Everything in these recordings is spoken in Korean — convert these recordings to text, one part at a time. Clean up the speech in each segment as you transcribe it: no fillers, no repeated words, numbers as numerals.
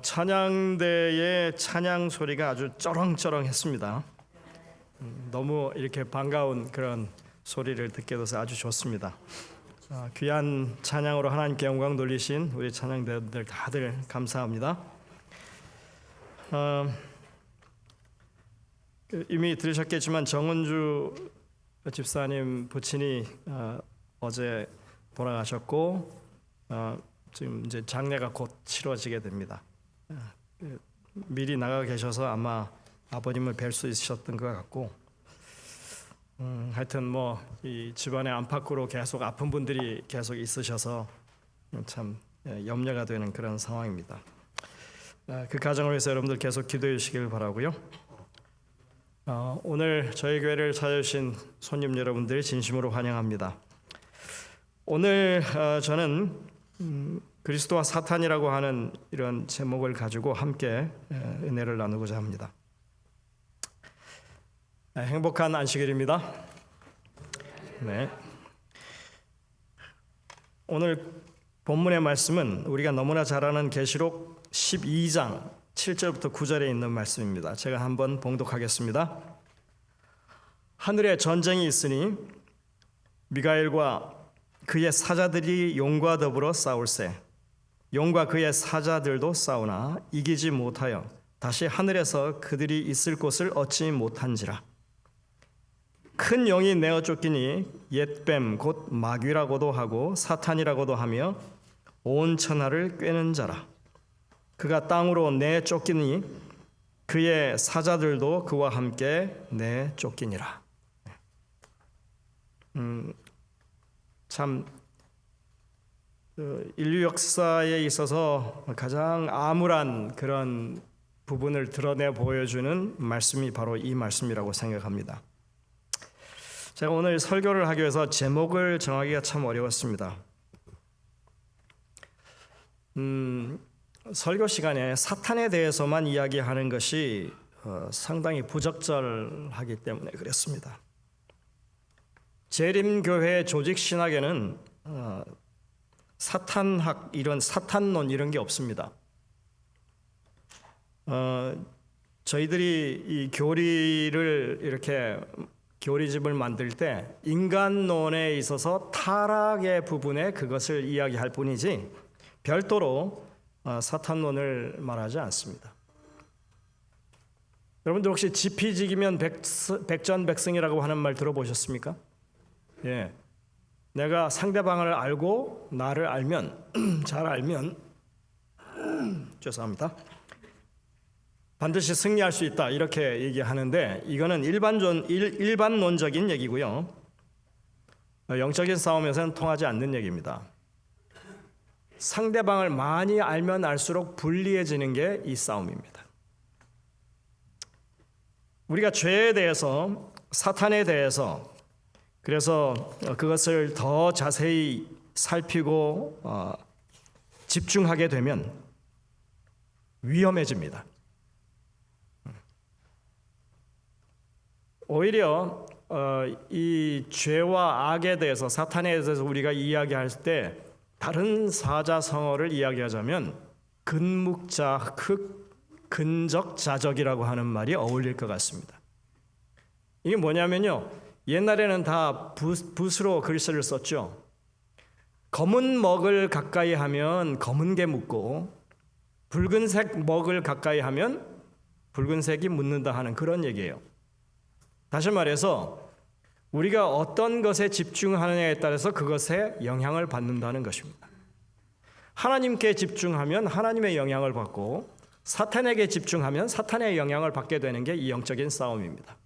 찬양대의 찬양 소리가 아주 쩌렁쩌렁했습니다. 너무 이렇게 반가운 그런 소리를 듣게 돼서 아주 좋습니다. 귀한 찬양으로 하나님께 영광 돌리신 우리 찬양대원들 다들 감사합니다. 이미 들으셨겠지만 정은주 집사님 부친이 어제 돌아가셨고 지금 이제 장례가 곧 치러지게 됩니다. 미리 나가 계셔서 아마 아버님을 뵐 수 있으셨던 것 같고, 하여튼 뭐 이 집안의 안팎으로 계속 아픈 분들이 계속 있으셔서 참 염려가 되는 그런 상황입니다. 그 가정을 위해서 여러분들 계속 기도해 주시길 바라고요. 오늘 저희 교회를 찾아주신 손님 여러분들 진심으로 환영합니다. 오늘 저는 그리스도와 사탄이라고 하는 이런 제목을 가지고 함께 은혜를 나누고자 합니다. 행복한 안식일입니다. 네. 오늘 본문의 말씀은 우리가 너무나 잘 아는 계시록 12장 7절부터 9절에 있는 말씀입니다. 제가 한번 봉독하겠습니다. 하늘에 전쟁이 있으니 미가엘과 그의 사자들이 용과 더불어 싸울세. 용과 그의 사자들도 싸우나 이기지 못하여 다시 하늘에서 그들이 있을 곳을 얻지 못한지라. 큰 영이 내어 쫓기니 옛뱀 곧 마귀라고도 하고 사탄이라고도 하며 온 천하를 꿰는 자라. 그가 땅으로 내 쫓기니 그의 사자들도 그와 함께 내 쫓기니라. 참 인류 역사에 있어서 가장 암울한 그런 부분을 드러내 보여주는 말씀이 바로 이 말씀이라고 생각합니다. 제가 오늘 설교를 하기 위해서 제목을 정하기가 참 어려웠습니다. 설교 시간에 사탄에 대해서만 이야기하는 것이 상당히 부적절하기 때문에 그랬습니다. 재림교회 조직 신학에는 사탄학 이런 사탄론 이런 게 없습니다. 저희들이 이 교리를 이렇게 교리집을 만들 때 인간론에 있어서 타락의 부분에 그것을 이야기할 뿐이지 별도로 사탄론을 말하지 않습니다. 여러분들 혹시 지피지기면 백전백승이라고 하는 말 들어보셨습니까? 예, 내가 상대방을 알고 나를 알면 잘 알면 죄송합니다. 반드시 승리할 수 있다 이렇게 얘기하는데 이거는 일반론적인 얘기고요. 영적인 싸움에서는 통하지 않는 얘기입니다. 상대방을 많이 알면 알수록 불리해지는 게 이 싸움입니다. 우리가 죄에 대해서 사탄에 대해서 그래서 그것을 더 자세히 살피고 집중하게 되면 위험해집니다. 오히려 이 죄와 악에 대해서 사탄에 대해서 우리가 이야기할 때 다른 사자성어를 이야기하자면 근묵자, 근적자적이라고 하는 말이 어울릴 것 같습니다. 이게 뭐냐면요, 옛날에는 다 붓으로 글씨를 썼죠. 검은 먹을 가까이 하면 검은 게 묻고 붉은색 먹을 가까이 하면 붉은색이 묻는다 하는 그런 얘기예요. 다시 말해서 우리가 어떤 것에 집중하느냐에 따라서 그것에 영향을 받는다는 것입니다. 하나님께 집중하면 하나님의 영향을 받고 사탄에게 집중하면 사탄의 영향을 받게 되는 게 이 영적인 싸움입니다.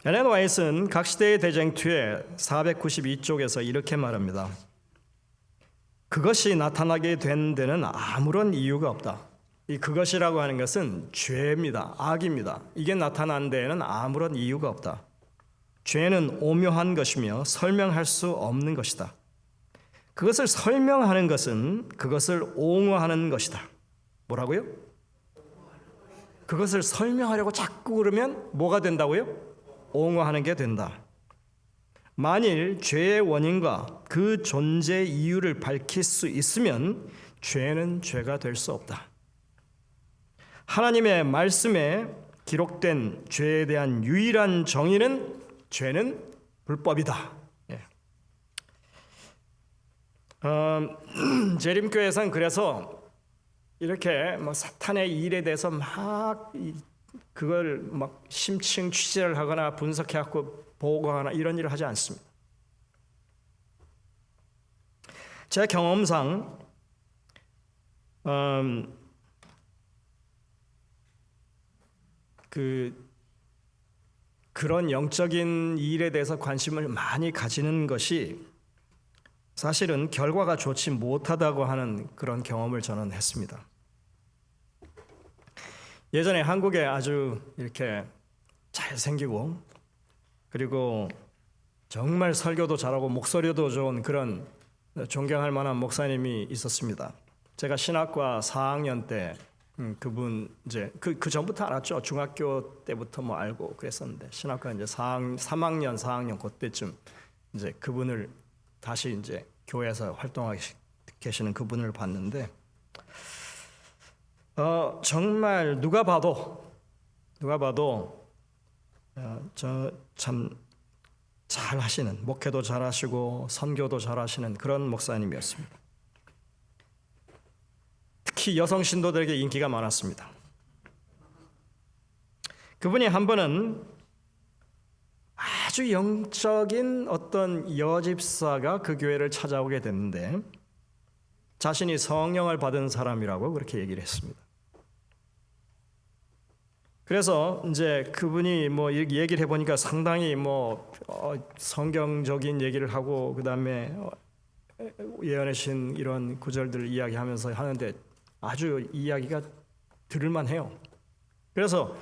엘렌 화이트는 각 시대의 대쟁투에 492쪽에서 이렇게 말합니다. 그것이 나타나게 된 데는 아무런 이유가 없다. 이 그것이라고 하는 것은 죄입니다. 악입니다. 이게 나타난 데에는 아무런 이유가 없다. 죄는 오묘한 것이며 설명할 수 없는 것이다. 그것을 설명하는 것은 그것을 옹호하는 것이다. 뭐라고요? 그것을 설명하려고 자꾸 그러면 뭐가 된다고요? 옹호하는 게 된다. 만일 죄의 원인과 그 존재 이유를 밝힐 수 있으면 죄는 죄가 될 수 없다. 하나님의 말씀에 기록된 죄에 대한 유일한 정의는 죄는 불법이다. 재림교회에서는 그래서 이렇게 사탄의 일에 대해서 막 그걸 막 심층 취재를 하거나 분석해갖고 보고하거나 이런 일을 하지 않습니다. 제 경험상 그런 영적인 일에 대해서 관심을 많이 가지는 것이 사실은 결과가 좋지 못하다고 하는 그런 경험을 저는 했습니다. 예전에 한국에 아주 이렇게 잘생기고 그리고 정말 설교도 잘하고 목소리도 좋은 그런 존경할 만한 목사님이 있었습니다. 제가 신학과 4학년 때 그분 이제 그 전부터 알았죠. 중학교 때부터 뭐 알고 그랬었는데 신학과 이제 3학년 4학년 그때쯤 이제 그분을 다시 이제 교회에서 활동하고 계시는 그분을 봤는데 정말 누가 봐도 저 참 잘하시는, 목회도 잘하시고 선교도 잘하시는 그런 목사님이었습니다. 특히 여성 신도들에게 인기가 많았습니다. 그분이 한 번은 아주 영적인 어떤 여집사가 그 교회를 찾아오게 됐는데 자신이 성령을 받은 사람이라고 그렇게 얘기를 했습니다. 그래서 이제 그분이 뭐 얘기를 해보니까 상당히 뭐 성경적인 얘기를 하고 그 다음에 예언의 신 이런 구절들을 이야기하면서 하는데 아주 이야기가 들을만해요. 그래서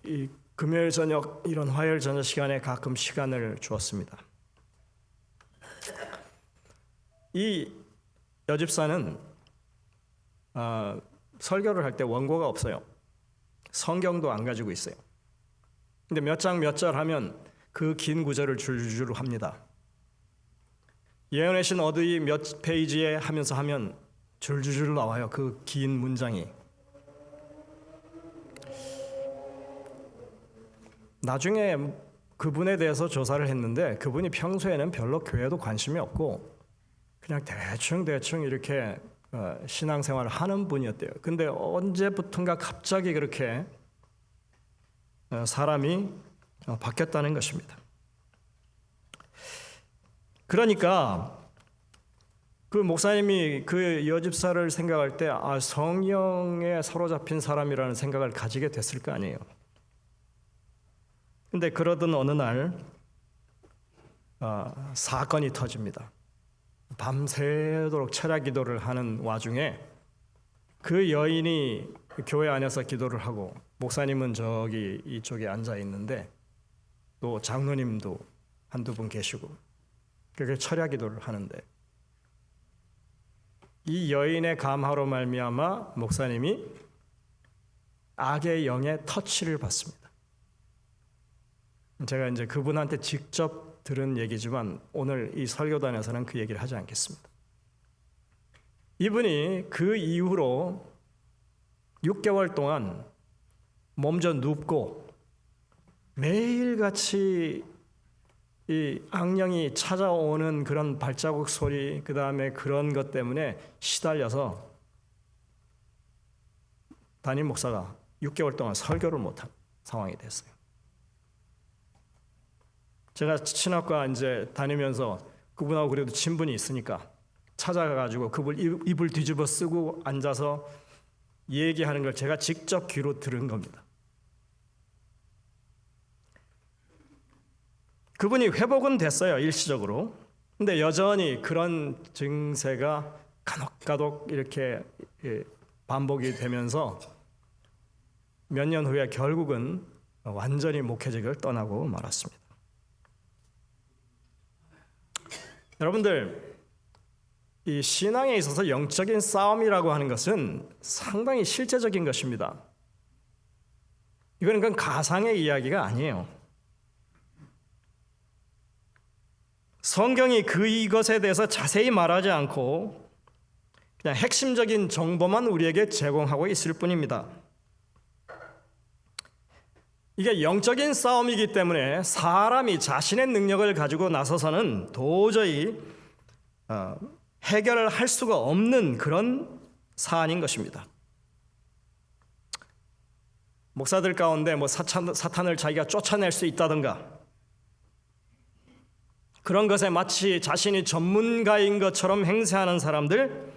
이 금요일 저녁 이런 화요일 저녁 시간에 가끔 시간을 주었습니다. 이 여집사는 설교를 할 때 원고가 없어요. 성경도 안 가지고 있어요. 근데 몇 장 몇 절 하면 그 긴 구절을 줄줄 합니다. 예언의 신 어드이 몇 페이지에 하면서 하면 줄줄줄 나와요. 그 긴 문장이. 나중에 그분에 대해서 조사를 했는데 그분이 평소에는 별로 교회도 관심이 없고 그냥 대충 이렇게 신앙생활을 하는 분이었대요. 근데 언제부턴가 갑자기 그렇게 사람이 바뀌었다는 것입니다. 그러니까 그 목사님이 그 여집사를 생각할 때 성령에 사로잡힌 사람이라는 생각을 가지게 됐을 거 아니에요. 근데 그러던 어느 날 사건이 터집니다. 밤새도록 철야 기도를 하는 와중에 그 여인이 교회 안에서 기도를 하고 목사님은 저기 이쪽에 앉아 있는데 또 장로님도 한두 분 계시고 그렇게 철야 기도를 하는데 이 여인의 감화로 말미암아 목사님이 악의 영의 터치를 받습니다. 제가 이제 그분한테 직접 들은 얘기지만 오늘 이 설교단에서는 그 얘기를 하지 않겠습니다. 이분이 그 이후로 6개월 동안 몸져 눕고 매일같이 이 악령이 찾아오는 그런 발자국 소리 그 다음에 그런 것 때문에 시달려서 담임 목사가 6개월 동안 설교를 못한 상황이 됐어요. 제가 신학과 이제 다니면서 그분하고 그래도 친분이 있으니까 찾아가가지고 그분 입을 뒤집어 쓰고 앉아서 얘기하는 걸 제가 직접 귀로 들은 겁니다. 그분이 회복은 됐어요, 일시적으로. 근데 여전히 그런 증세가 간혹가독 이렇게 반복이 되면서 몇 년 후에 결국은 완전히 목회직을 떠나고 말았습니다. 여러분들, 이 신앙에 있어서 영적인 싸움이라고 하는 것은 상당히 실제적인 것입니다. 이거는 그건 가상의 이야기가 아니에요. 성경이 이것에 대해서 자세히 말하지 않고 그냥 핵심적인 정보만 우리에게 제공하고 있을 뿐입니다. 이게 영적인 싸움이기 때문에 사람이 자신의 능력을 가지고 나서서는 도저히 해결을 할 수가 없는 그런 사안인 것입니다. 목사들 가운데 사탄을 자기가 쫓아낼 수 있다든가 그런 것에 마치 자신이 전문가인 것처럼 행세하는 사람들,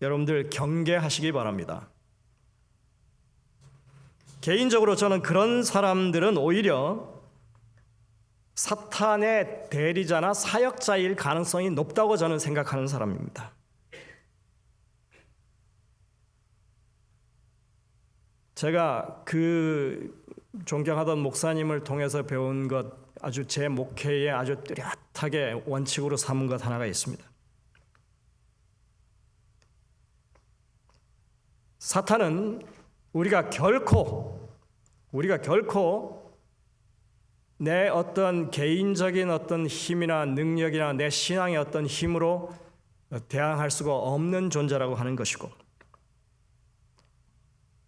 여러분들 경계하시기 바랍니다. 개인적으로 저는 그런 사람들은 오히려 사탄의 대리자나 사역자일 가능성이 높다고 저는 생각하는 사람입니다. 제가 존경하던 목사님을 통해서 배운 것, 아주 제 목회에 아주 뚜렷하게 원칙으로 삼은 것 하나가 있습니다. 사탄은 우리가 결코 내 어떤 개인적인 어떤 힘이나 능력이나 내 신앙의 어떤 힘으로 대항할 수가 없는 존재라고 하는 것이고,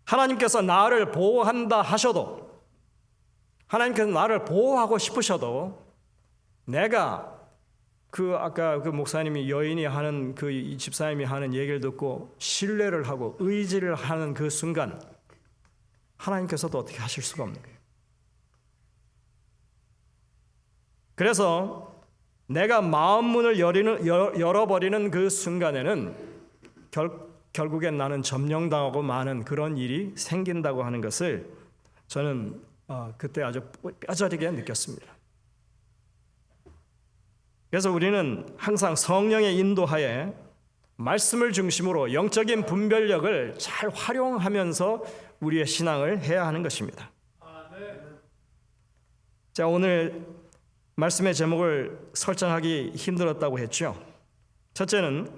하나님께서 나를 보호한다 하셔도, 하나님께서 나를 보호하고 싶으셔도 내가 아까 목사님이 여인이 하는 이 집사님이 하는 얘기를 듣고 신뢰를 하고 의지를 하는 그 순간 하나님께서도 어떻게 하실 수가 없는 거예요. 그래서 내가 마음 문을 열어버리는 그 순간에는 결국엔 나는 점령당하고 마는 그런 일이 생긴다고 하는 것을 저는 그때 아주 뼈저리게 느꼈습니다. 그래서 우리는 항상 성령의 인도하에 말씀을 중심으로 영적인 분별력을 잘 활용하면서 우리의 신앙을 해야 하는 것입니다. 자, 오늘 말씀의 제목을 설정하기 힘들었다고 했죠. 첫째는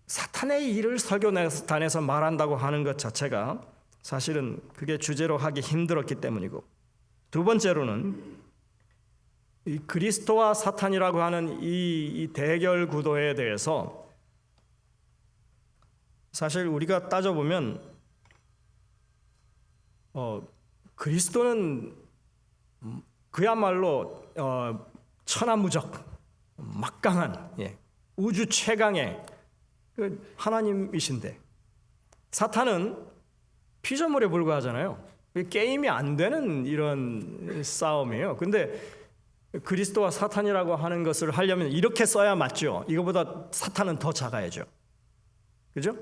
사탄의 일을 설교단에서 말한다고 하는 것 자체가 사실은 그게 주제로 하기 힘들었기 때문이고, 두 번째로는 이 그리스도와 사탄이라고 하는 이 대결 구도에 대해서 사실 우리가 따져보면 그리스도는 그야말로 천하무적 막강한 우주 최강의 하나님이신데, 사탄은 피조물에 불과하잖아요. 게임이 안 되는 이런 싸움이에요. 근데 그리스도와 사탄이라고 하는 것을 하려면 이렇게 써야 맞죠. 이거보다 사탄은 더 작아야죠. 그죠?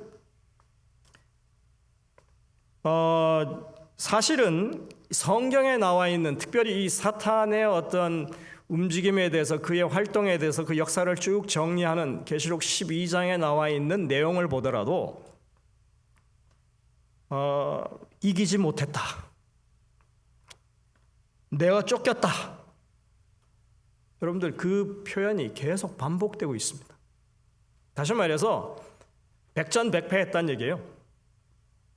사실은 성경에 나와 있는, 특별히 이 사탄의 어떤 움직임에 대해서, 그의 활동에 대해서 그 역사를 쭉 정리하는 계시록 12장에 나와 있는 내용을 보더라도 이기지 못했다, 내가 쫓겼다, 여러분들 그 표현이 계속 반복되고 있습니다. 다시 말해서 백전백패했다는 얘기예요.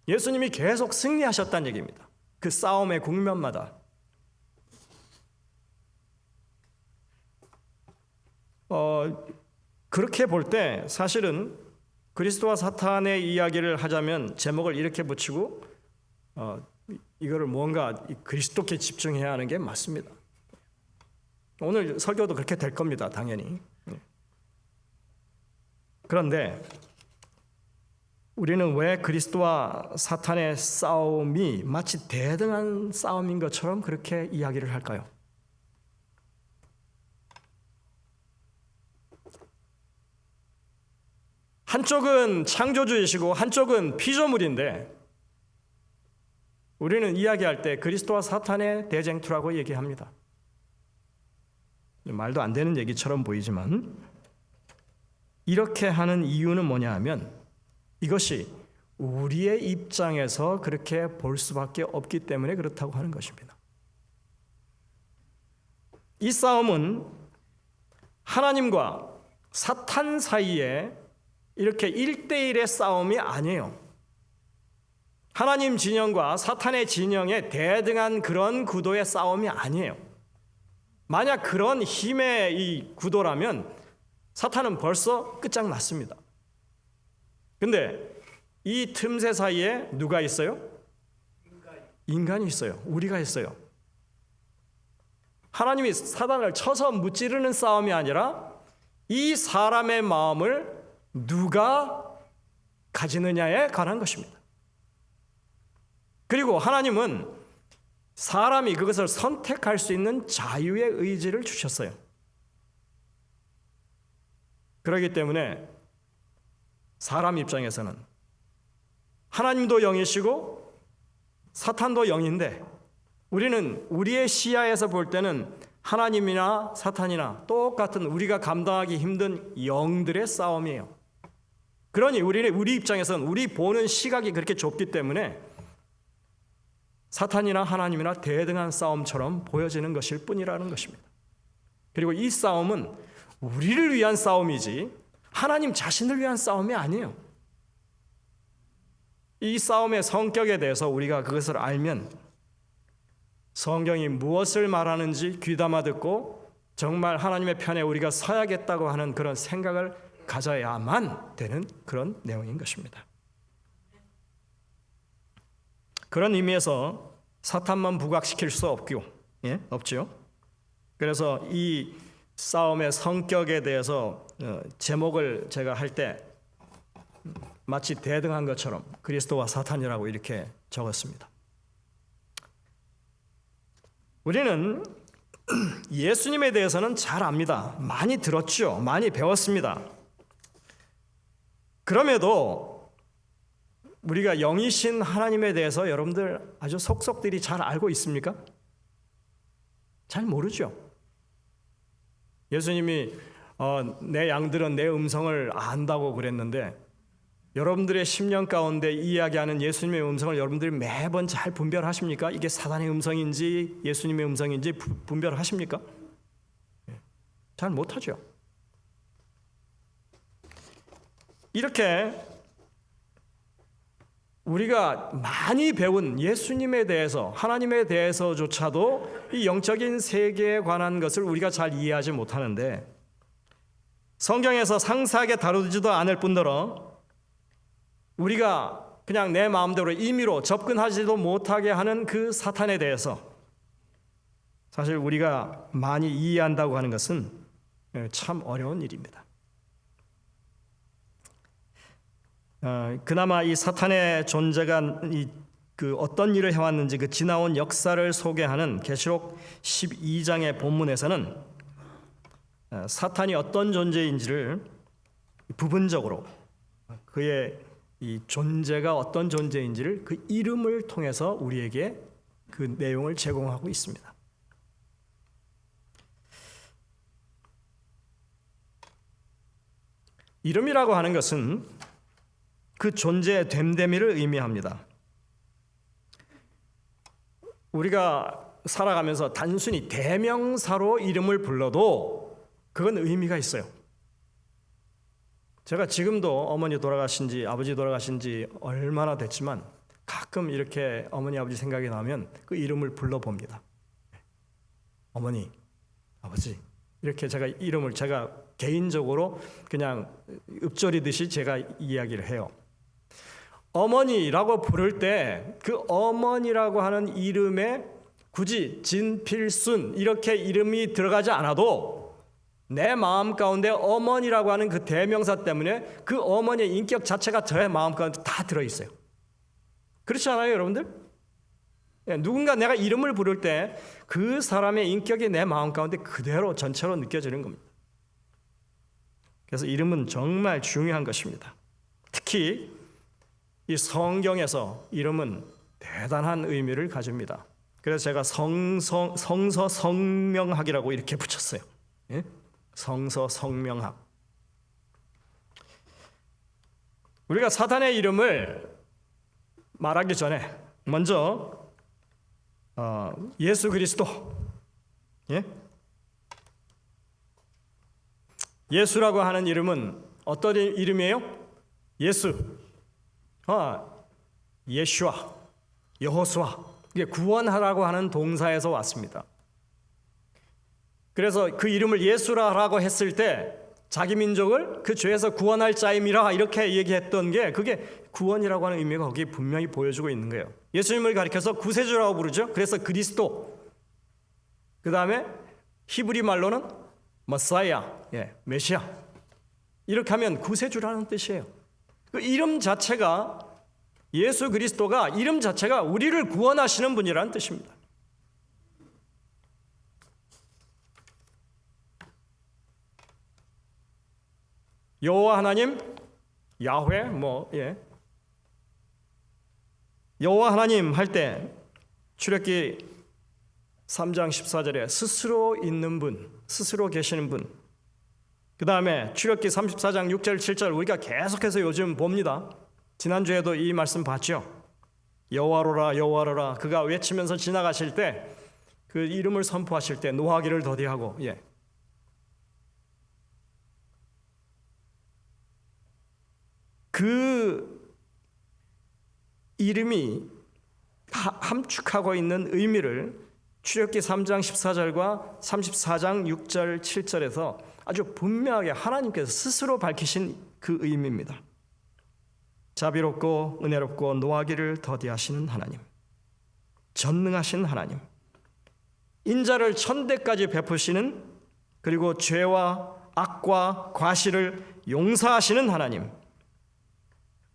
예수님이 계속 승리하셨다는 얘기입니다. 그 싸움의 국면마다. 그렇게 볼 때 사실은 그리스도와 사탄의 이야기를 하자면 제목을 이렇게 붙이고 이거를 뭔가 그리스도께 집중해야 하는 게 맞습니다. 오늘 설교도 그렇게 될 겁니다, 당연히. 그런데 우리는 왜 그리스도와 사탄의 싸움이 마치 대등한 싸움인 것처럼 그렇게 이야기를 할까요? 한쪽은 창조주이시고 한쪽은 피조물인데 우리는 이야기할 때 그리스도와 사탄의 대쟁투라고 얘기합니다. 말도 안 되는 얘기처럼 보이지만 이렇게 하는 이유는 뭐냐 하면 이것이 우리의 입장에서 그렇게 볼 수밖에 없기 때문에 그렇다고 하는 것입니다. 이 싸움은 하나님과 사탄 사이에 이렇게 1대1의 싸움이 아니에요. 하나님 진영과 사탄의 진영의 대등한 그런 구도의 싸움이 아니에요. 만약 그런 힘의 이 구도라면 사탄은 벌써 끝장났습니다. 근데 이 틈새 사이에 누가 있어요? 인간이 있어요. 우리가 있어요. 하나님이 사단을 쳐서 무찌르는 싸움이 아니라 이 사람의 마음을 누가 가지느냐에 관한 것입니다. 그리고 하나님은 사람이 그것을 선택할 수 있는 자유의 의지를 주셨어요. 그렇기 때문에 사람 입장에서는 하나님도 영이시고 사탄도 영인데 우리는 우리의 시야에서 볼 때는 하나님이나 사탄이나 똑같은 우리가 감당하기 힘든 영들의 싸움이에요. 그러니 우리 입장에서는 우리 보는 시각이 그렇게 좁기 때문에 사탄이나 하나님이나 대등한 싸움처럼 보여지는 것일 뿐이라는 것입니다. 그리고 이 싸움은 우리를 위한 싸움이지 하나님 자신을 위한 싸움이 아니에요. 이 싸움의 성격에 대해서 우리가 그것을 알면 성경이 무엇을 말하는지 귀담아 듣고 정말 하나님의 편에 우리가 서야겠다고 하는 그런 생각을 가져야만 되는 그런 내용인 것입니다. 그런 의미에서 사탄만 부각시킬 수 없지요. 그래서 이 싸움의 성격에 대해서 제목을 제가 할 때 마치 대등한 것처럼 그리스도와 사탄이라고 이렇게 적었습니다. 우리는 예수님에 대해서는 잘 압니다. 많이 들었죠. 많이 배웠습니다. 그럼에도 우리가 영이신 하나님에 대해서 여러분들 아주 속속들이 잘 알고 있습니까? 잘 모르죠. 예수님이 내 양들은 내 음성을 안다고 그랬는데 여러분들의 심령 가운데 이야기하는 예수님의 음성을 여러분들이 매번 잘 분별하십니까? 이게 사단의 음성인지 예수님의 음성인지 분별하십니까? 잘 못하죠. 이렇게 우리가 많이 배운 예수님에 대해서 하나님에 대해서조차도 이 영적인 세계에 관한 것을 우리가 잘 이해하지 못하는데 성경에서 상세하게 다루지도 않을 뿐더러 우리가 그냥 내 마음대로 임의로 접근하지도 못하게 하는 그 사탄에 대해서 사실 우리가 많이 이해한다고 하는 것은 참 어려운 일입니다. 그나마 이 사탄의 존재가 그 어떤 일을 해왔는지 그 지나온 역사를 소개하는 계시록 12장의 본문에서는 사탄이 어떤 존재인지를 부분적으로 그의 이 존재가 어떤 존재인지를 그 이름을 통해서 우리에게 그 내용을 제공하고 있습니다. 이름이라고 하는 것은 그 존재의 됨됨이를 의미합니다. 우리가 살아가면서 단순히 대명사로 이름을 불러도 그건 의미가 있어요. 제가 지금도 어머니 돌아가신 지 아버지 돌아가신 지 얼마나 됐지만 가끔 이렇게 어머니 아버지 생각이 나면 그 이름을 불러봅니다. 어머니, 아버지 이렇게 제가 이름을 제가 개인적으로 그냥 읊조리듯이 제가 이야기를 해요. 어머니라고 부를 때 그 어머니라고 하는 이름에 굳이 진필순 이렇게 이름이 들어가지 않아도 내 마음 가운데 어머니라고 하는 그 대명사 때문에 그 어머니의 인격 자체가 저의 마음 가운데 다 들어있어요. 그렇지 않아요, 여러분들? 누군가 내가 이름을 부를 때 그 사람의 인격이 내 마음 가운데 그대로 전체로 느껴지는 겁니다. 그래서 이름은 정말 중요한 것입니다. 특히 이 성경에서 이름은 대단한 의미를 가집니다. 그래서 제가 성서성명학이라고 이렇게 붙였어요. 예? 성서성명학. 우리가 사탄의 이름을 말하기 전에 먼저 예수 그리스도, 예? 예수라고 하는 이름은 어떤 이름이에요? 예수, 예슈아, 여호수아, 이게 구원하라고 하는 동사에서 왔습니다. 그래서 그 이름을 예수라라고 했을 때 자기 민족을 그 죄에서 구원할 자임이라 이렇게 얘기했던 게 그게 구원이라고 하는 의미가 거기에 분명히 보여주고 있는 거예요. 예수님을 가리켜서 구세주라고 부르죠. 그래서 그리스도, 그 다음에 히브리 말로는 머사야, 메시아, 이렇게 하면 구세주라는 뜻이에요. 그 이름 자체가, 예수 그리스도가 이름 자체가 우리를 구원하시는 분이라는 뜻입니다. 여호와 하나님, 야훼, 여호와 하나님 할 때 출애굽기 3장 14절에 스스로 있는 분, 스스로 계시는 분. 그 다음에 출애굽기 34장 6절 7절 우리가 계속해서 요즘 봅니다. 지난주에도 이 말씀 봤죠. 여호와로라 여호와로라, 그가 외치면서 지나가실 때 그 이름을 선포하실 때 노하기를 더디하고, 그 이름이 함축하고 있는 의미를 출애굽기 3장 14절과 34장 6절 7절에서 아주 분명하게 하나님께서 스스로 밝히신 그 의미입니다. 자비롭고 은혜롭고 노하기를 더디하시는 하나님, 전능하신 하나님, 인자를 천대까지 베푸시는, 그리고 죄와 악과 과실을 용서하시는 하나님,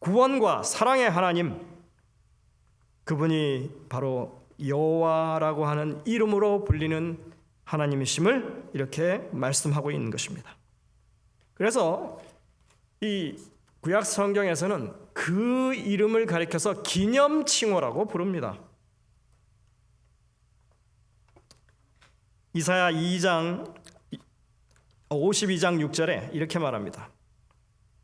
구원과 사랑의 하나님, 그분이 바로 여호와라고 하는 이름으로 불리는 하나님이심을 이렇게 말씀하고 있는 것입니다. 그래서 이 구약 성경에서는 그 이름을 가리켜서 기념칭호라고 부릅니다. 이사야 52장 6절에 이렇게 말합니다.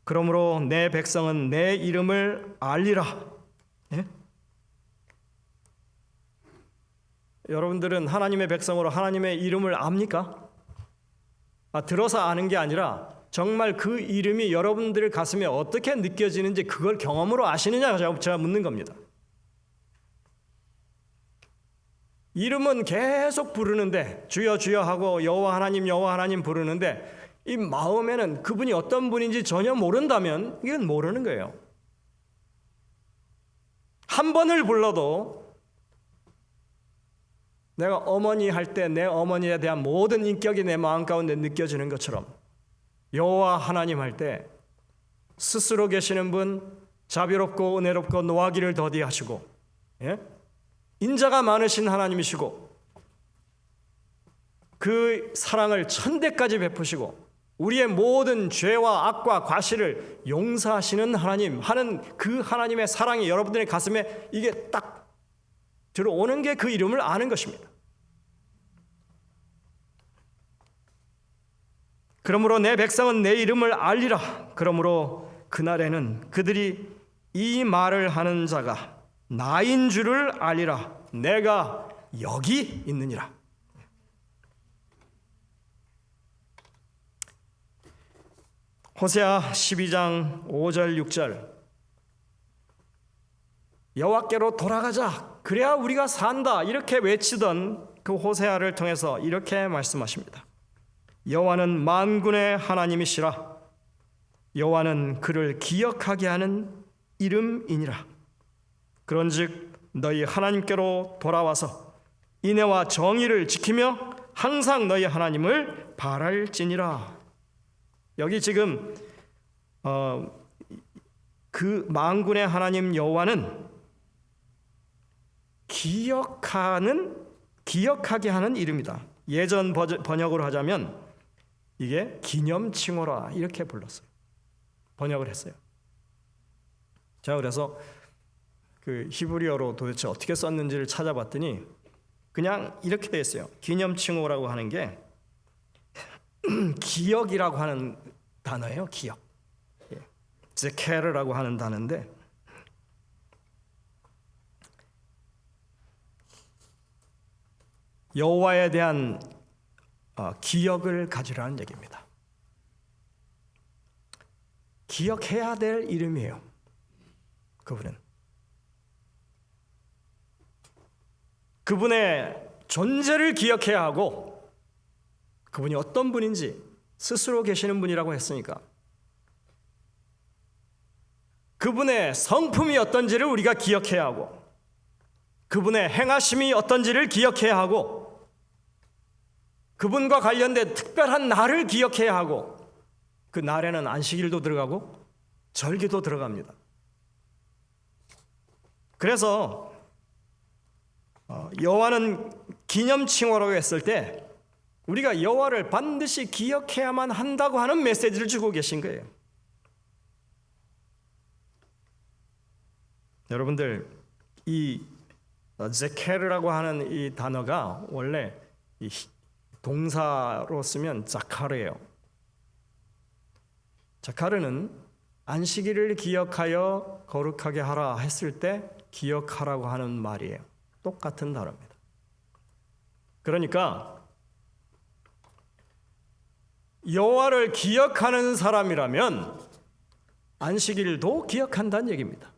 그러므로 내 백성은 내 이름을 알리라. 여러분들은 하나님의 백성으로 하나님의 이름을 압니까? 들어서 아는 게 아니라 정말 그 이름이 여러분들 가슴에 어떻게 느껴지는지 그걸 경험으로 아시느냐, 제가 묻는 겁니다. 이름은 계속 부르는데, 주여 주여 하고 여호와 하나님 부르는데 이 마음에는 그분이 어떤 분인지 전혀 모른다면 이건 모르는 거예요. 한 번을 불러도 내가 어머니 할 때 내 어머니에 대한 모든 인격이 내 마음 가운데 느껴지는 것처럼 여호와 하나님 할 때 스스로 계시는 분, 자비롭고 은혜롭고 노하기를 더디하시고, 인자가 많으신 하나님이시고, 그 사랑을 천대까지 베푸시고 우리의 모든 죄와 악과 과실을 용서하시는 하나님 하는 그 하나님의 사랑이 여러분들의 가슴에 이게 딱 들어오는 게 그 이름을 아는 것입니다. 그러므로 내 백성은 내 이름을 알리라. 그러므로 그날에는 그들이 이 말을 하는 자가 나인 줄을 알리라. 내가 여기 있느니라. 호세아 12장 5절 6절 여호와께로 돌아가자, 그래야 우리가 산다, 이렇게 외치던 그 호세아를 통해서 이렇게 말씀하십니다. 여호와는 만군의 하나님이시라. 여호와는 그를 기억하게 하는 이름이니라. 그런즉 너희 하나님께로 돌아와서 인애와 정의를 지키며 항상 너희 하나님을 바랄지니라. 여기 지금 그 만군의 하나님 여호와는 기억하게 하는 이름이다. 예전 번역으로 하자면 이게 기념칭호라 이렇게 불렀어요. 번역을 했어요. 제가 그래서 그 히브리어로 도대체 어떻게 썼는지를 찾아봤더니 그냥 이렇게 되어 있어요. 기념칭호라고 하는 게 기억이라고 하는 단어예요. 기억. 제케르라고 하는 단어인데 여호와에 대한 기억을 가지라는 얘기입니다. 기억해야 될 이름이에요. 그분은 그분의 존재를 기억해야 하고 그분이 어떤 분인지 스스로 계시는 분이라고 했으니까 그분의 성품이 어떤지를 우리가 기억해야 하고 그분의 행하심이 어떤지를 기억해야 하고 그분과 관련된 특별한 날을 기억해야 하고 그 날에는 안식일도 들어가고 절기도 들어갑니다. 그래서 여호와는 기념칭호라고 했을 때 우리가 여호와를 반드시 기억해야만 한다고 하는 메시지를 주고 계신 거예요. 여러분들 이 제케르라고 하는 이 단어가 원래 이 동사로 쓰면 자카르예요. 자카르는 안식일을 기억하여 거룩하게 하라 했을 때 기억하라고 하는 말이에요. 똑같은 단어입니다. 그러니까 여호와를 기억하는 사람이라면 안식일도 기억한다는 얘기입니다.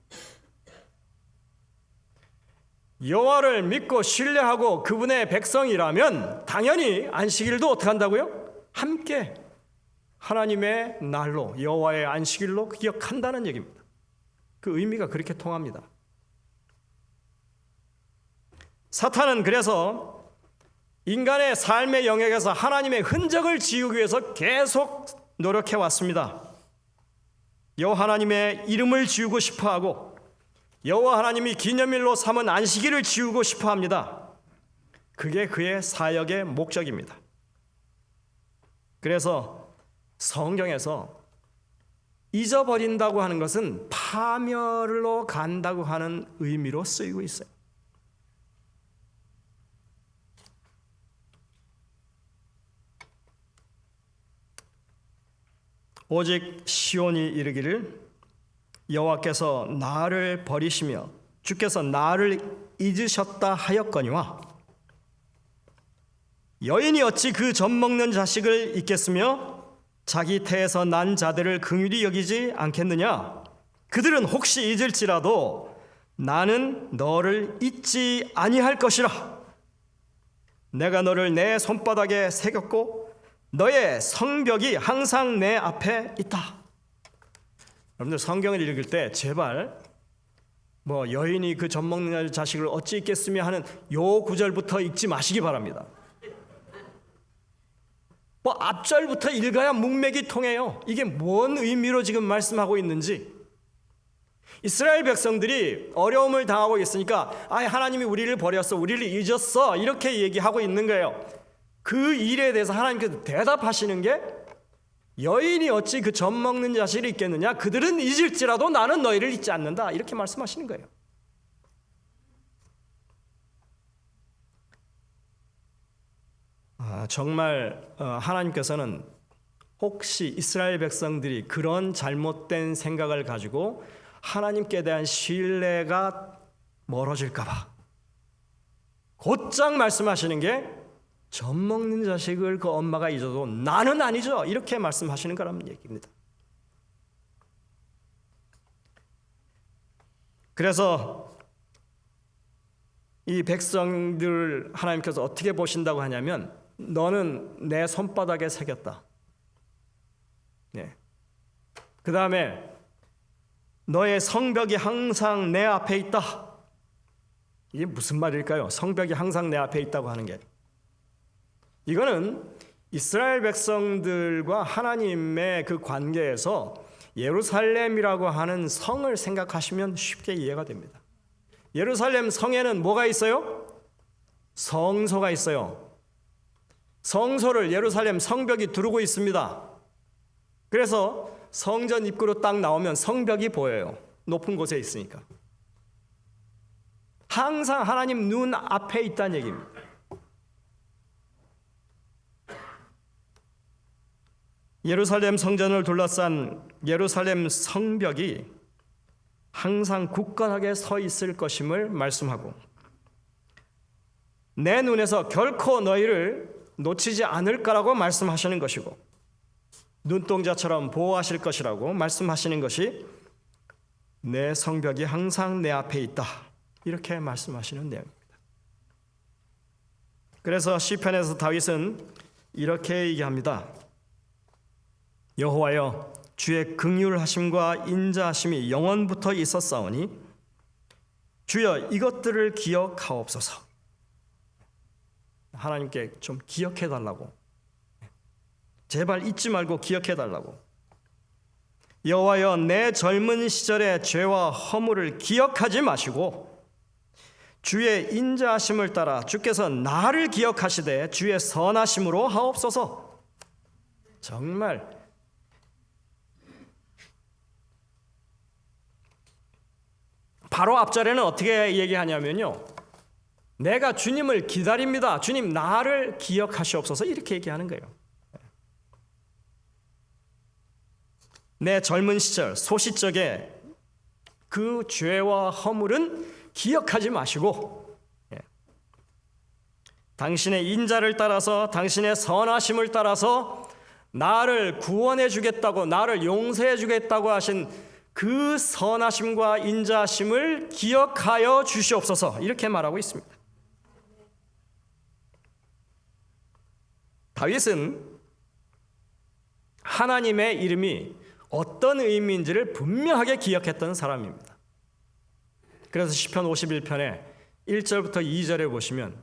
여호와를 믿고 신뢰하고 그분의 백성이라면 당연히 안식일도 어떻게 한다고요? 함께 하나님의 날로 여호와의 안식일로 기억한다는 얘기입니다. 그 의미가 그렇게 통합니다. 사탄은 그래서 인간의 삶의 영역에서 하나님의 흔적을 지우기 위해서 계속 노력해 왔습니다. 여호와 하나님의 이름을 지우고 싶어하고 여호와 하나님이 기념일로 삼은 안식일을 지우고 싶어합니다. 그게 그의 사역의 목적입니다. 그래서 성경에서 잊어버린다고 하는 것은 파멸로 간다고 하는 의미로 쓰이고 있어요. 오직 시온이 이르기를 여호와께서 나를 버리시며 주께서 나를 잊으셨다 하였거니와 여인이 어찌 그 젖 먹는 자식을 잊겠으며 자기 태에서 난 자들을 긍휼히 여기지 않겠느냐. 그들은 혹시 잊을지라도 나는 너를 잊지 아니할 것이라. 내가 너를 내 손바닥에 새겼고 너의 성벽이 항상 내 앞에 있다. 여러분들 성경을 읽을 때 제발 여인이 그 젖 먹는 자식을 어찌 잊겠으며 하는 요 구절부터 읽지 마시기 바랍니다. 앞절부터 읽어야 문맥이 통해요. 이게 뭔 의미로 지금 말씀하고 있는지. 이스라엘 백성들이 어려움을 당하고 있으니까 하나님이 우리를 버렸어, 우리를 잊었어 이렇게 얘기하고 있는 거예요. 그 일에 대해서 하나님께서 대답하시는 게 여인이 어찌 그 젖 먹는 자식을 잊겠느냐. 그들은 잊을지라도 나는 너희를 잊지 않는다. 이렇게 말씀하시는 거예요. 정말 하나님께서는 혹시 이스라엘 백성들이 그런 잘못된 생각을 가지고 하나님께 대한 신뢰가 멀어질까 봐 곧장 말씀하시는 게 젖 먹는 자식을 그 엄마가 잊어도 나는 아니죠. 이렇게 말씀하시는 거라는 얘기입니다. 그래서 이 백성들 하나님께서 어떻게 보신다고 하냐면 너는 내 손바닥에 새겼다. 그 다음에 너의 성벽이 항상 내 앞에 있다. 이게 무슨 말일까요? 성벽이 항상 내 앞에 있다고 하는 게. 이거는 이스라엘 백성들과 하나님의 그 관계에서 예루살렘이라고 하는 성을 생각하시면 쉽게 이해가 됩니다. 예루살렘 성에는 뭐가 있어요? 성소가 있어요. 성소를 예루살렘 성벽이 두르고 있습니다. 그래서 성전 입구로 딱 나오면 성벽이 보여요. 높은 곳에 있으니까. 항상 하나님 눈 앞에 있다는 얘기입니다. 예루살렘 성전을 둘러싼 예루살렘 성벽이 항상 굳건하게 서 있을 것임을 말씀하고 내 눈에서 결코 너희를 놓치지 않을 거라고 말씀하시는 것이고 눈동자처럼 보호하실 것이라고 말씀하시는 것이 내 성벽이 항상 내 앞에 있다. 이렇게 말씀하시는 내용입니다. 그래서 시편에서 다윗은 이렇게 얘기합니다. 여호와여, 주의 긍휼하심과 인자하심이 영원부터 있었사오니 주여 이것들을 기억하옵소서. 하나님께 좀 기억해 달라고, 제발 잊지 말고 기억해 달라고. 여호와여, 내 젊은 시절의 죄와 허물을 기억하지 마시고 주의 인자하심을 따라 주께서 나를 기억하시되 주의 선하심으로 하옵소서. 정말 바로 앞절에는 어떻게 얘기하냐면요, 내가 주님을 기다립니다, 주님 나를 기억하시옵소서, 이렇게 얘기하는 거예요. 내 젊은 시절 소시적에 그 죄와 허물은 기억하지 마시고 당신의 인자를 따라서, 당신의 선하심을 따라서 나를 구원해 주겠다고, 나를 용서해 주겠다고 하신 그 선하심과 인자심을 기억하여 주시옵소서, 이렇게 말하고 있습니다. 다윗은 하나님의 이름이 어떤 의미인지를 분명하게 기억했던 사람입니다. 그래서 시편 51편에 1절부터 2절에 보시면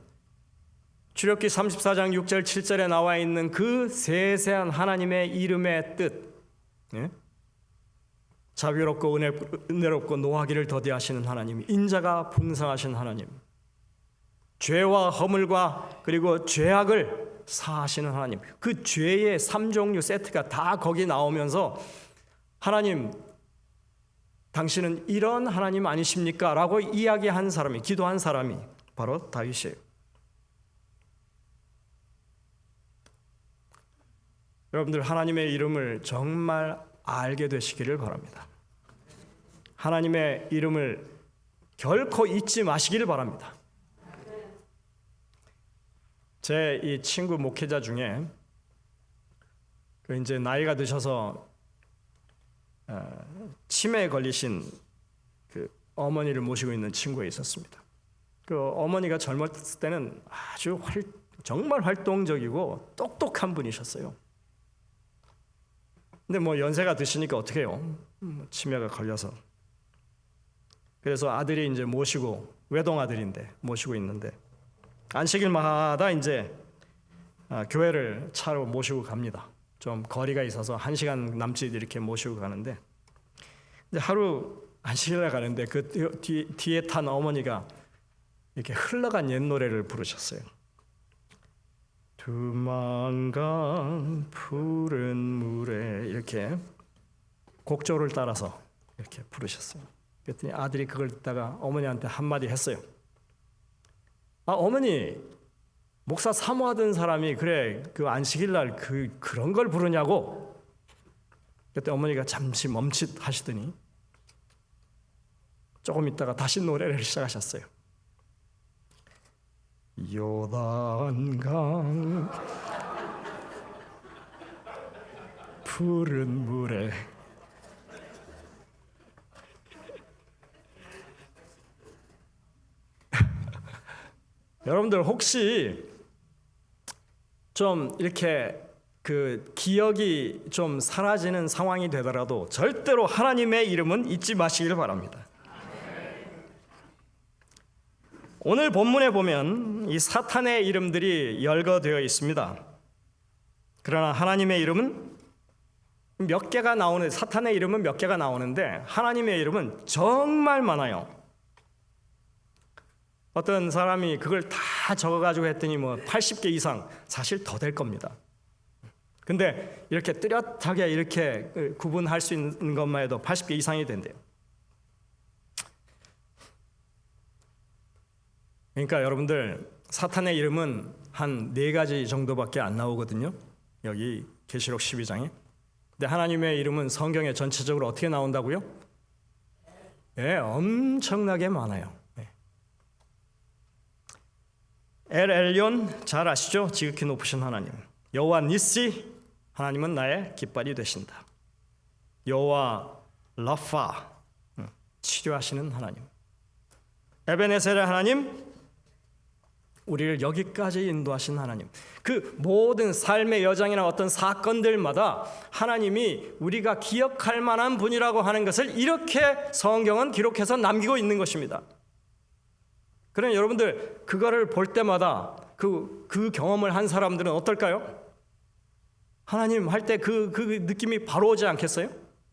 출애굽기 34장 6절 7절에 나와 있는 그 세세한 하나님의 이름의 뜻, 자비롭고 은혜롭고 노하기를 더디하시는 하나님, 인자가 풍성하신 하나님, 죄와 허물과 그리고 죄악을 사하시는 하나님, 그 죄의 3종류 세트가 다 거기 나오면서 하나님, 당신은 이런 하나님 아니십니까? 라고 이야기한 사람이, 기도한 사람이 바로 다윗이에요. 여러분들 하나님의 이름을 정말 알게 되시기를 바랍니다. 하나님의 이름을 결코 잊지 마시기를 바랍니다. 제 이 친구 목회자 중에 이제 나이가 드셔서 치매에 걸리신 그 어머니를 모시고 있는 친구가 있었습니다. 그 어머니가 젊었을 때는 아주 정말 활동적이고 똑똑한 분이셨어요. 근데 뭐 연세가 드시니까 어떻게 해요? 치매가 걸려서. 그래서 아들이 이제 모시고, 외동 아들인데 모시고 있는데 안식일마다 이제 교회를 차로 모시고 갑니다. 좀 거리가 있어서 1시간 남짓 이렇게 모시고 가는데, 이제 하루 안식일에 가는데 그 뒤에 탄 어머니가 이렇게 흘러간 옛 노래를 부르셨어요. 두만강 푸른 물에, 이렇게 곡조를 따라서 이렇게 부르셨어요. 그랬더니 아들이 그걸 듣다가 어머니한테 한마디 했어요. 어머니, 목사 사모하던 사람이 그래 그 안식일 날 그런 걸 부르냐고. 그때 어머니가 잠시 멈칫하시더니 조금 있다가 다시 노래를 시작하셨어요. 요단강 푸른 물에 여러분들 혹시 좀 이렇게 그 기억이 좀 사라지는 상황이 되더라도 절대로 하나님의 이름은 잊지 마시길 바랍니다. 오늘 본문에 보면 이 사탄의 이름들이 열거되어 있습니다. 그러나 하나님의 이름은 몇 개가 나오는데, 사탄의 이름은 몇 개가 나오는데 하나님의 이름은 정말 많아요. 어떤 사람이 그걸 다 적어가지고 했더니 뭐 80개 이상, 사실 더 될 겁니다. 근데 이렇게 뚜렷하게 이렇게 구분할 수 있는 것만 해도 80개 이상이 된대요. 그러니까 여러분들 사탄의 이름은 한 4가지 정도밖에 안 나오거든요. 여기 계시록 12장에. 근데 하나님의 이름은 성경에 전체적으로 어떻게 나온다고요? 네, 엄청나게 많아요. 엘 엘yon 잘 아시죠? 지극히 높으신 하나님. 여호와 니시, 하나님은 나의 깃발이 되신다. 여호와 라파, 치료하시는 하나님. 에베네셀의 하나님, 우리를 여기까지 인도하신 하나님, 그 모든 삶의 여정이나 어떤 사건들마다 하나님이 우리가 기억할 만한 분이라고 하는 것을 이렇게 성경은 기록해서 남기고 있는 것입니다. 그러나 여러분들 그거를 볼 때마다 그 경험을 한 사람들은 어떨까요? 하나님 할 때 그 느낌이 바로 오지 않겠어요?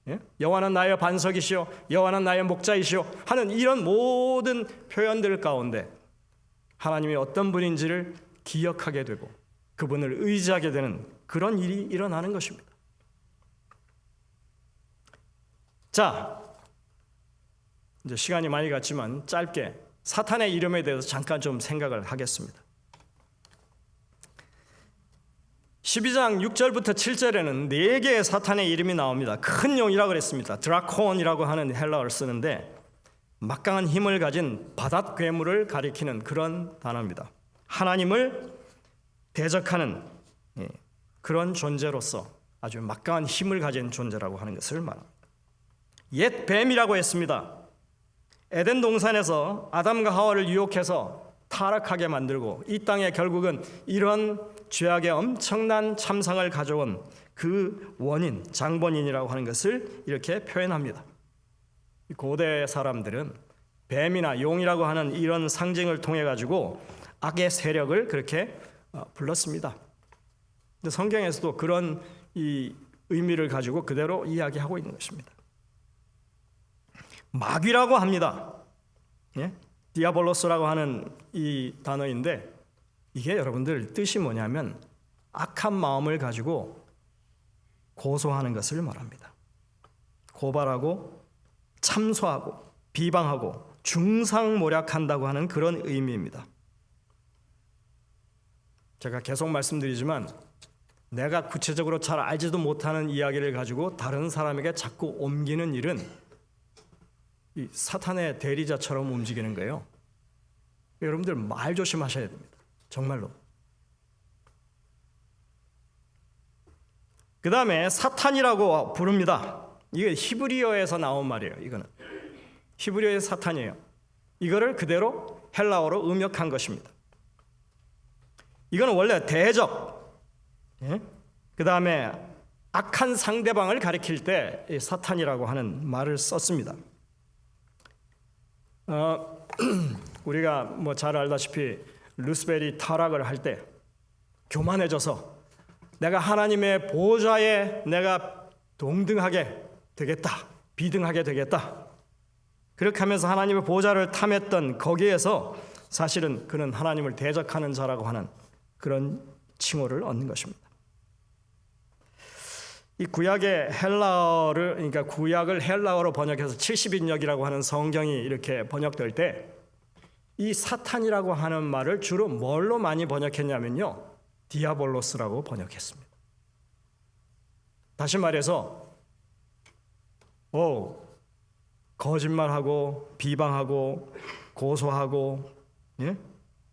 예? 여호와는 나의 반석이시오, 여호와는 나의 목자이시오 하는 이런 모든 표현들 가운데 하나님이 어떤 분인지를 기억하게 되고 그분을 의지하게 되는 그런 일이 일어나는 것입니다. 자, 이제 시간이 많이 갔지만 짧게 사탄의 이름에 대해서 잠깐 좀 생각을 하겠습니다. 12장 6절부터 7절에는 4개의 사탄의 이름이 나옵니다. 큰 용이라고 그랬습니다. 드라콘이라고 하는 헬라어를 쓰는데 막강한 힘을 가진 바닷 괴물을 가리키는 그런 단어입니다. 하나님을 대적하는 그런 존재로서 아주 막강한 힘을 가진 존재라고 하는 것을 말합니다. 옛 뱀이라고 했습니다. 에덴 동산에서 아담과 하와를 유혹해서 타락하게 만들고 이 땅에 결국은 이런 죄악의 엄청난 참상을 가져온 그 원인, 장본인이라고 하는 것을 이렇게 표현합니다. 고대 사람들은 뱀이나 용이라고 하는 이런 상징을 통해 가지고 악의 세력을 그렇게 불렀습니다. 근데 성경에서도 그런 이 의미를 가지고 그대로 이야기하고 있는 것입니다. 마귀라고 합니다. 예? 디아볼로스라고 하는 이 단어인데 이게 여러분들 뜻이 뭐냐면 악한 마음을 가지고 고소하는 것을 말합니다. 고발하고 참소하고 비방하고 중상모략한다고 하는 그런 의미입니다. 제가 계속 말씀드리지만 내가 구체적으로 잘 알지도 못하는 이야기를 가지고 다른 사람에게 자꾸 옮기는 일은 이 사탄의 대리자처럼 움직이는 거예요. 여러분들 말 조심하셔야 됩니다. 정말로. 그 다음에 사탄이라고 부릅니다. 이게 히브리어에서 나온 말이에요. 이거는 히브리어의 사탄이에요. 이거를 그대로 헬라어로 음역한 것입니다. 이거는 원래 대적, 그 다음에 악한 상대방을 가리킬 때 사탄이라고 하는 말을 썼습니다. 우리가 뭐 잘 알다시피 루스벨이 타락을 할 때 교만해져서 내가 하나님의 보좌에 내가 동등하게 되겠다, 비등하게 되겠다, 그렇게 하면서 하나님의 보좌를 탐했던 거기에서 사실은 그는 하나님을 대적하는 자라고 하는 그런 칭호를 얻는 것입니다. 이 구약의 헬라어를, 그러니까 구약을 헬라어로 번역해서 70인역이라고 하는 성경이 이렇게 번역될 때 이 사탄이라고 하는 말을 주로 뭘로 많이 번역했냐면요, 디아볼로스라고 번역했습니다. 다시 말해서 거짓말하고 비방하고 고소하고,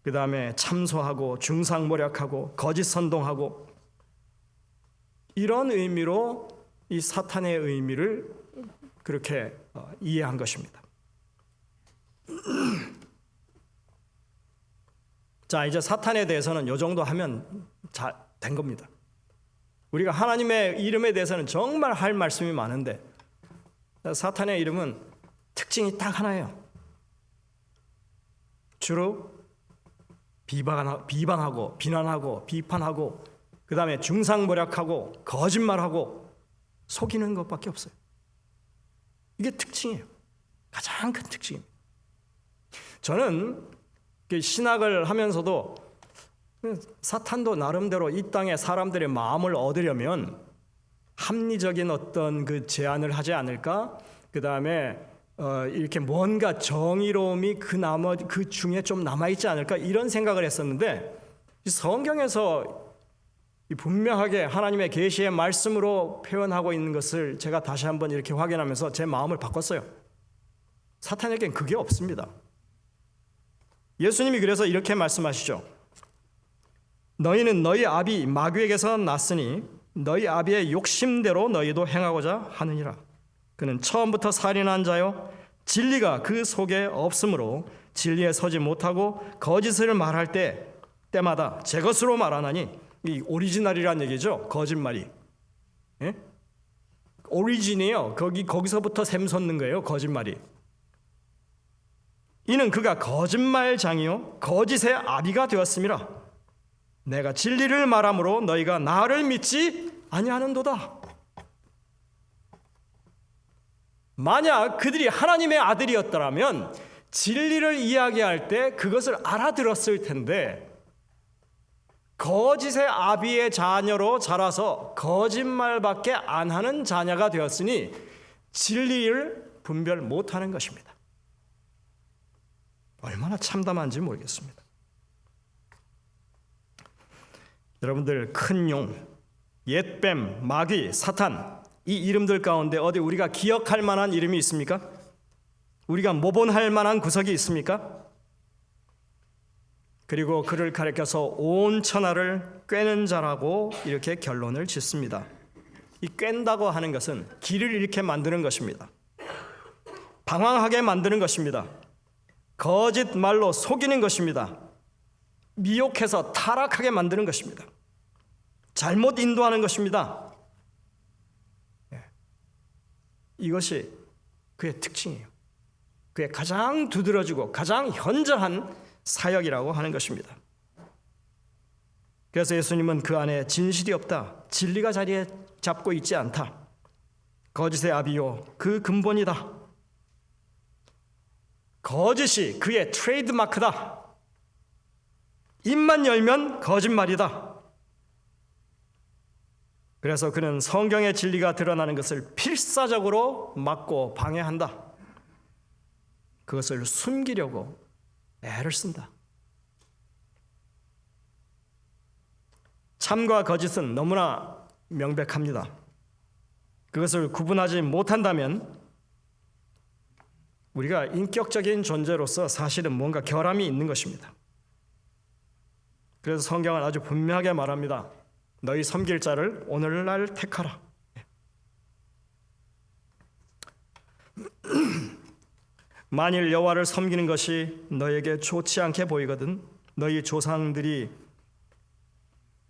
그 다음에 참소하고 중상모략하고 거짓 선동하고, 이런 의미로 이 사탄의 의미를 그렇게 이해한 것입니다. 자, 이제 사탄에 대해서는 이 정도 하면 된 겁니다. 우리가 하나님의 이름에 대해서는 정말 할 말씀이 많은데 사탄의 이름은 특징이 딱 하나예요. 주로 비방하고 비난하고 비판하고, 그 다음에 중상모략하고 거짓말하고 속이는 것밖에 없어요. 이게 특징이에요. 가장 큰 특징입니다. 저는 신학을 하면서도 사탄도 나름대로 이 땅의 사람들의 마음을 얻으려면 합리적인 어떤 그 제안을 하지 않을까? 그 다음에 이렇게 뭔가 정의로움이 그 중에 좀 남아있지 않을까? 이런 생각을 했었는데 성경에서 분명하게 하나님의 계시의 말씀으로 표현하고 있는 것을 제가 다시 한번 이렇게 확인하면서 제 마음을 바꿨어요. 사탄에겐 그게 없습니다. 예수님이 그래서 이렇게 말씀하시죠. 너희는 너희 아비 마귀에게서 났으니 너희 아비의 욕심대로 너희도 행하고자 하느니라. 그는 처음부터 살인한 자요 진리가 그 속에 없으므로 진리에 서지 못하고 거짓을 말할 때 때마다 제 것으로 말하나니, 이 오리지널이란 얘기죠. 거짓말이. 예? 오리진이에요. 거기서부터 샘솟는 거예요. 거짓말이. 이는 그가 거짓말장이요 거짓의 아비가 되었음이라. 내가 진리를 말함으로 너희가 나를 믿지 아니하는도다. 만약 그들이 하나님의 아들이었더라면 진리를 이야기할 때 그것을 알아들었을 텐데, 거짓의 아비의 자녀로 자라서 거짓말밖에 안 하는 자녀가 되었으니 진리를 분별 못하는 것입니다. 얼마나 참담한지 모르겠습니다. 여러분들, 큰 용, 옛뱀, 마귀, 사탄, 이 이름들 가운데 어디 우리가 기억할 만한 이름이 있습니까? 우리가 모본할 만한 구석이 있습니까? 그리고 그를 가리켜서 온 천하를 꿰는 자라고 이렇게 결론을 짓습니다. 이 꿰다고 하는 것은 길을 잃게 만드는 것입니다. 방황하게 만드는 것입니다. 거짓말로 속이는 것입니다. 미혹해서 타락하게 만드는 것입니다. 잘못 인도하는 것입니다. 이것이 그의 특징이에요. 그의 가장 두드러지고 가장 현저한 사역이라고 하는 것입니다. 그래서 예수님은 그 안에 진실이 없다, 진리가 자리에 잡고 있지 않다, 거짓의 아비요 그 근본이다, 거짓이 그의 트레이드마크다, 입만 열면 거짓말이다. 그래서 그는 성경의 진리가 드러나는 것을 필사적으로 막고 방해한다. 그것을 숨기려고 애를 쓴다. 참과 거짓은 너무나 명백합니다. 그것을 구분하지 못한다면 우리가 인격적인 존재로서 사실은 뭔가 결함이 있는 것입니다. 그래서 성경은 아주 분명하게 말합니다. 너희 섬길 자를 오늘날 택하라. 만일 여호와를 섬기는 것이 너에게 좋지 않게 보이거든 너희 조상들이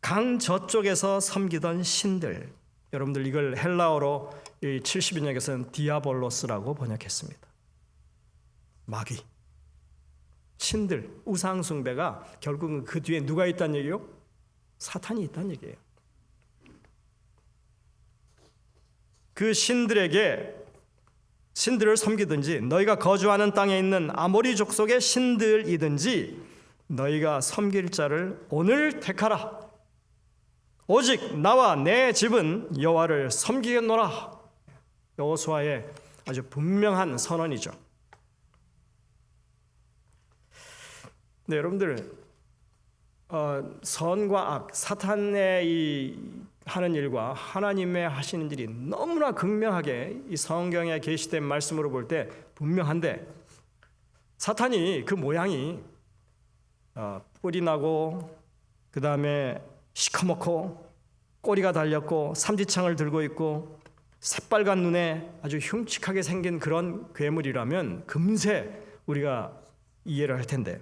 강 저쪽에서 섬기던 신들, 여러분들 이걸 헬라어로 70인역에서는 디아볼로스라고 번역했습니다. 마귀, 신들, 우상 숭배가 결국은 그 뒤에 누가 있다는 얘기요? 사탄이 있다는 얘기예요. 그 신들을 섬기든지 너희가 거주하는 땅에 있는 아모리 족속의 신들이든지 너희가 섬길 자를 오늘 택하라. 오직 나와 내 집은 여호와를 섬기겠노라. 여호수아의 아주 분명한 선언이죠. 네, 여러분들, 선과 악, 사탄의 하는 일과 하나님의 하시는 일이 너무나 극명하게 이 성경에 계시된 말씀으로 볼 때 분명한데, 사탄이 그 모양이 뿔이 나고 그 다음에 시커멓고 꼬리가 달렸고 삼지창을 들고 있고 새빨간 눈에 아주 흉측하게 생긴 그런 괴물이라면 금세 우리가 이해를 할 텐데,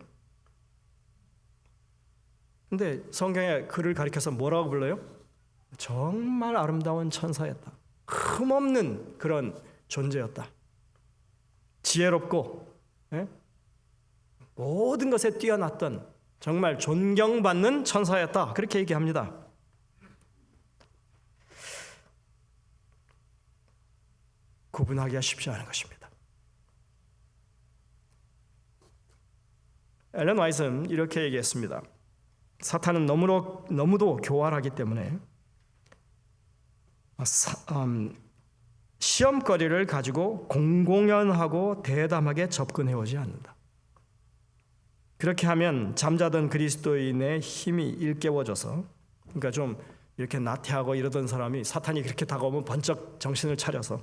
근데 성경에 그를 가리켜서 뭐라고 불러요? 정말 아름다운 천사였다. 흠없는 그런 존재였다. 지혜롭고 모든 것에 뛰어났던 정말 존경받는 천사였다. 그렇게 얘기합니다. 구분하기가 쉽지 않은 것입니다. 엘렌 화이트는 이렇게 얘기했습니다. 사탄은 너무도 교활하기 때문에 시험거리를 가지고 공공연하고 대담하게 접근해 오지 않는다. 그렇게 하면 잠자던 그리스도인의 힘이 일깨워져서, 그러니까 좀 이렇게 나태하고 이러던 사람이 사탄이 그렇게 다가오면 번쩍 정신을 차려서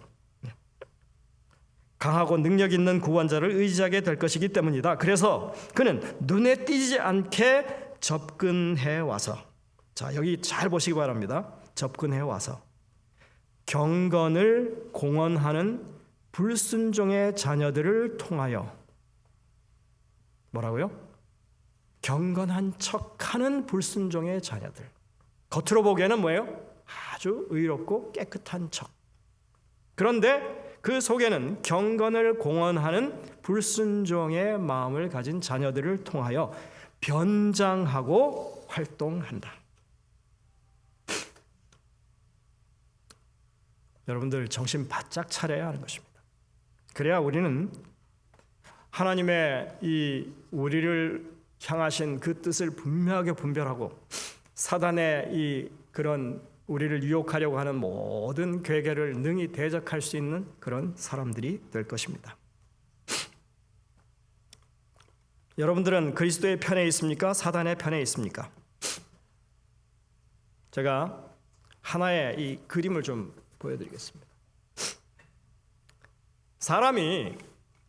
강하고 능력 있는 구원자를 의지하게 될 것이기 때문이다. 그래서 그는 눈에 띄지 않게 접근해 와서, 자, 여기 잘 보시기 바랍니다. 접근해 와서 경건을 공언하는 불순종의 자녀들을 통하여 뭐라고요? 경건한 척하는 불순종의 자녀들. 겉으로 보기에는 뭐예요? 아주 의롭고 깨끗한 척. 그런데 그 속에는 경건을 공언하는 불순종의 마음을 가진 자녀들을 통하여 변장하고 활동한다. 여러분들 정신 바짝 차려야 하는 것입니다. 그래야 우리는 하나님의 이 우리를 향하신 그 뜻을 분명하게 분별하고 사단의 이 그런 우리를 유혹하려고 하는 모든 괴계를 능히 대적할 수 있는 그런 사람들이 될 것입니다. 여러분들은 그리스도의 편에 있습니까? 사단의 편에 있습니까? 제가 하나의 이 그림을 좀 보여드리겠습니다. 사람이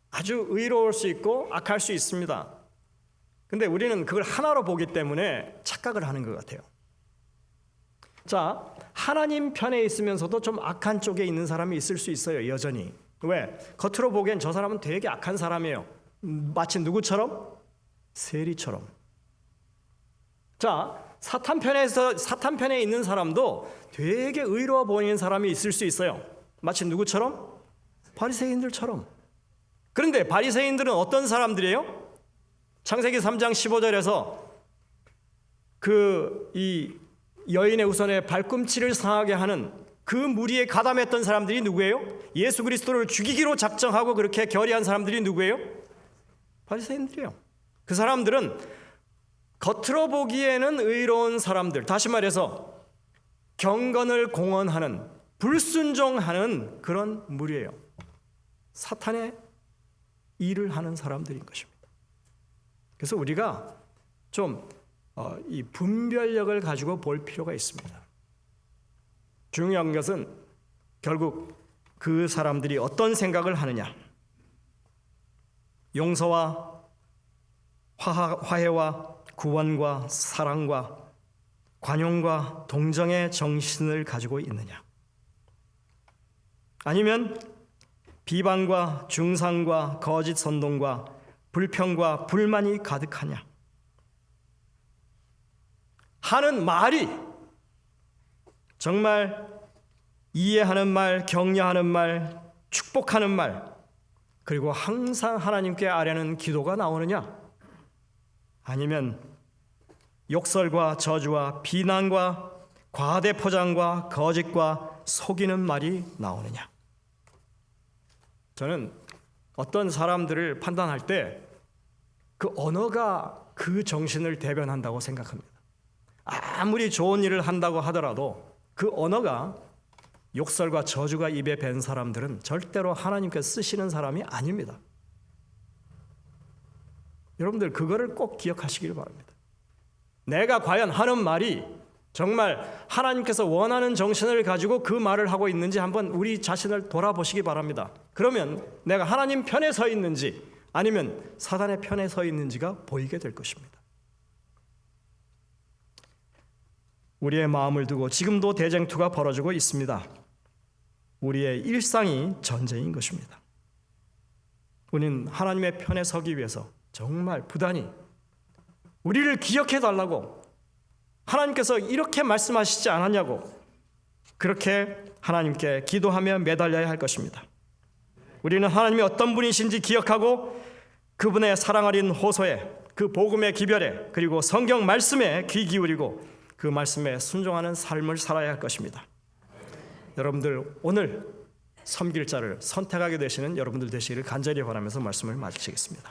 아주 의로울 수 있고 악할 수 있습니다. 근데 우리는 그걸 하나로 보기 때문에 착각을 하는 것 같아요. 자, 하나님 편에 있으면서도 좀 악한 쪽에 있는 사람이 있을 수 있어요, 여전히. 왜? 겉으로 보기엔 저 사람은 되게 악한 사람이에요. 마치 누구처럼? 세리처럼. 자, 사탄 편에 있는 사람도 되게 의로워 보이는 사람이 있을 수 있어요. 마치 누구처럼? 바리새인들처럼. 그런데 바리새인들은 어떤 사람들이에요? 창세기 3장 15절에서 이 여인의 우선에 발꿈치를 상하게 하는 그 무리에 가담했던 사람들이 누구예요? 예수 그리스도를 죽이기로 작정하고 그렇게 결의한 사람들이 누구예요? 바리새인들이에요. 그 사람들은 겉으로 보기에는 의로운 사람들, 다시 말해서 경건을 공언하는 불순종하는 그런 무리예요. 사탄의 일을 하는 사람들인 것입니다. 그래서 우리가 좀 이 분별력을 가지고 볼 필요가 있습니다. 중요한 것은 결국 그 사람들이 어떤 생각을 하느냐, 용서와 화해와 구원과 사랑과 관용과 동정의 정신을 가지고 있느냐, 아니면 비방과 중상과 거짓 선동과 불평과 불만이 가득하냐 하는 말이 정말 이해하는 말, 격려하는 말, 축복하는 말, 그리고 항상 하나님께 아뢰는 기도가 나오느냐, 아니면 욕설과 저주와 비난과 과대 포장과 거짓과 속이는 말이 나오느냐. 저는 어떤 사람들을 판단할 때 그 언어가 그 정신을 대변한다고 생각합니다. 아무리 좋은 일을 한다고 하더라도 그 언어가 욕설과 저주가 입에 밴 사람들은 절대로 하나님께서 쓰시는 사람이 아닙니다. 여러분들 그거를 꼭 기억하시길 바랍니다. 내가 과연 하는 말이 정말 하나님께서 원하는 정신을 가지고 그 말을 하고 있는지 한번 우리 자신을 돌아보시기 바랍니다. 그러면 내가 하나님 편에 서 있는지 아니면 사단의 편에 서 있는지가 보이게 될 것입니다. 우리의 마음을 두고 지금도 대쟁투가 벌어지고 있습니다. 우리의 일상이 전쟁인 것입니다. 우리는 하나님의 편에 서기 위해서 정말 부단히 우리를 기억해 달라고, 하나님께서 이렇게 말씀하시지 않았냐고 그렇게 하나님께 기도하며 매달려야 할 것입니다. 우리는 하나님이 어떤 분이신지 기억하고 그분의 사랑 어린 호소에, 그 복음의 기별에, 그리고 성경 말씀에 귀 기울이고 그 말씀에 순종하는 삶을 살아야 할 것입니다. 여러분들 오늘 섬길 자를 선택하게 되시는 여러분들 되시기를 간절히 바라면서 말씀을 마치겠습니다.